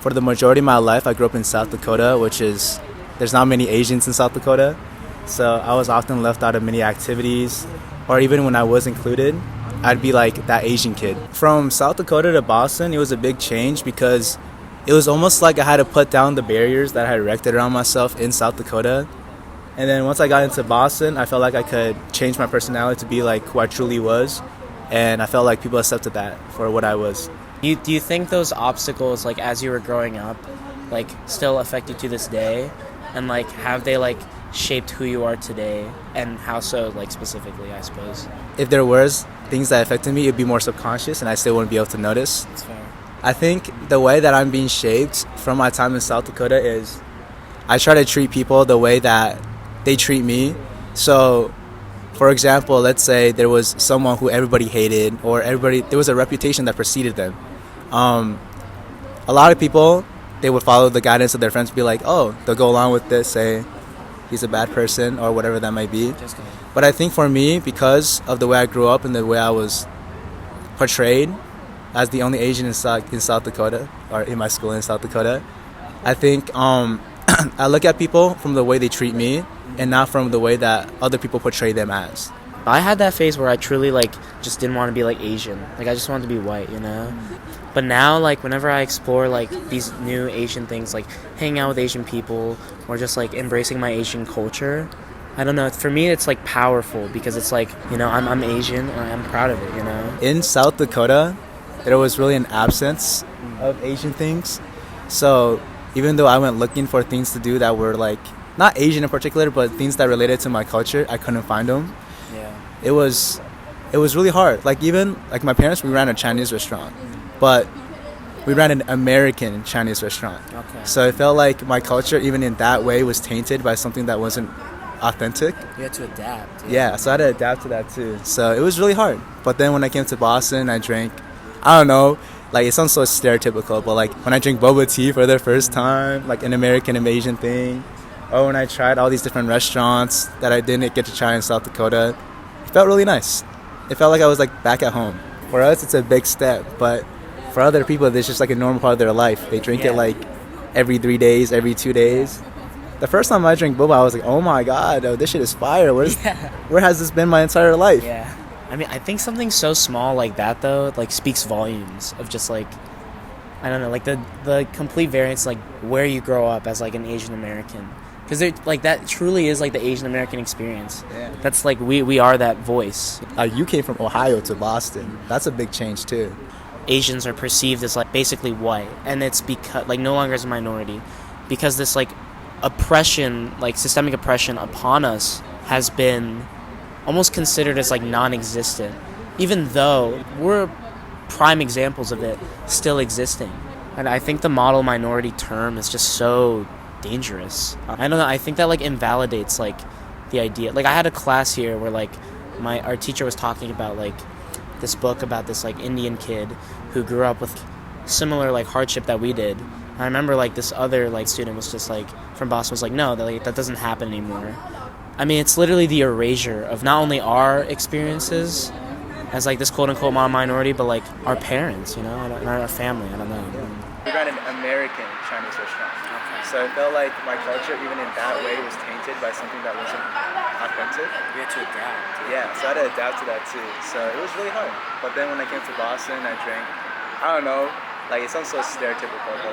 for the majority of my life, I grew up in South Dakota, there's not many Asians in South Dakota. So I was often left out of many activities, or even when I was included, I'd be like that Asian kid. From South Dakota to Boston, it was a big change because it was almost like I had to put down the barriers that I had erected around myself in South Dakota. And then once I got into Boston, I felt like I could change my personality to be like who I truly was. And I felt like people accepted that for what I was. Do you think those obstacles, like as you were growing up, like still affect you to this day? And like have they like shaped who you are today, and how so, like specifically, I suppose? If there was things that affected me, it'd be more subconscious and I still wouldn't be able to notice. That's fair. I think the way that I'm being shaped from my time in South Dakota is I try to treat people the way that they treat me. So, for example, let's say there was someone who everybody hated, or there was a reputation that preceded them. A lot of people, they would follow the guidance of their friends, be like, oh, they'll go along with this, say he's a bad person or whatever that might be. But I think for me, because of the way I grew up and the way I was portrayed as the only Asian in South Dakota, or in my school in South Dakota, I think I look at people from the way they treat me and not from the way that other people portray them as. I had that phase where I truly like just didn't want to be like Asian. Like I just wanted to be white, you know? But now, like whenever I explore like these new Asian things, like hanging out with Asian people or just like embracing my Asian culture, I don't know, for me it's like powerful because it's like, you know, I'm Asian and I'm proud of it, you know? In South Dakota, there was really an absence of Asian things. So even though I went looking for things to do that were like, not Asian in particular, but things that related to my culture, I couldn't find them. Yeah. It was really hard. Like even, like my parents, we ran a Chinese restaurant, but we ran an American Chinese restaurant. Okay. So it felt like my culture, even in that way, was tainted by something that wasn't authentic. You had to adapt. Yeah, so I had to adapt to that too. So it was really hard. But then when I came to Boston, I drank, I don't know, like it sounds so stereotypical, but like when I drink boba tea for the first time, like an American and Asian thing, or when I tried all these different restaurants that I didn't get to try in South Dakota, it felt really nice. It felt like I was like back at home. For us, it's a big step, but for other people, it's just like a normal part of their life. They drink it like every 3 days, every 2 days. The first time I drank boba, I was like, oh my god, this shit is fire. Where has this been my entire life? Yeah. I mean, I think something so small like that, though, like speaks volumes of just like, I don't know, like the complete variance, like where you grow up as like an Asian American. Because like that truly is like the Asian American experience. Yeah. That's like we are that voice. You came from Ohio to Boston. That's a big change too. Asians are perceived as like basically white, and it's because like no longer as a minority, because this like oppression, like systemic oppression upon us has been almost considered as like non-existent, even though we're prime examples of it still existing. And I think the model minority term is just so dangerous. I don't know, I think that like invalidates like the idea. Like I had a class here where like our teacher was talking about like this book about this like Indian kid who grew up with similar like hardship that we did. And I remember like this other like student was just like from Boston was like, no, that doesn't happen anymore. I mean, it's literally the erasure of not only our experiences as like this quote-unquote minority, but like our parents, you know, and our family. I don't know. We ran an American Chinese restaurant. So it felt like my culture, even in that way, was tainted by something that wasn't authentic. We had to adapt. Yeah, so I had to adapt to that too. So it was really hard. But then when I came to Boston, I drank, I don't know, like it sounds so stereotypical, but like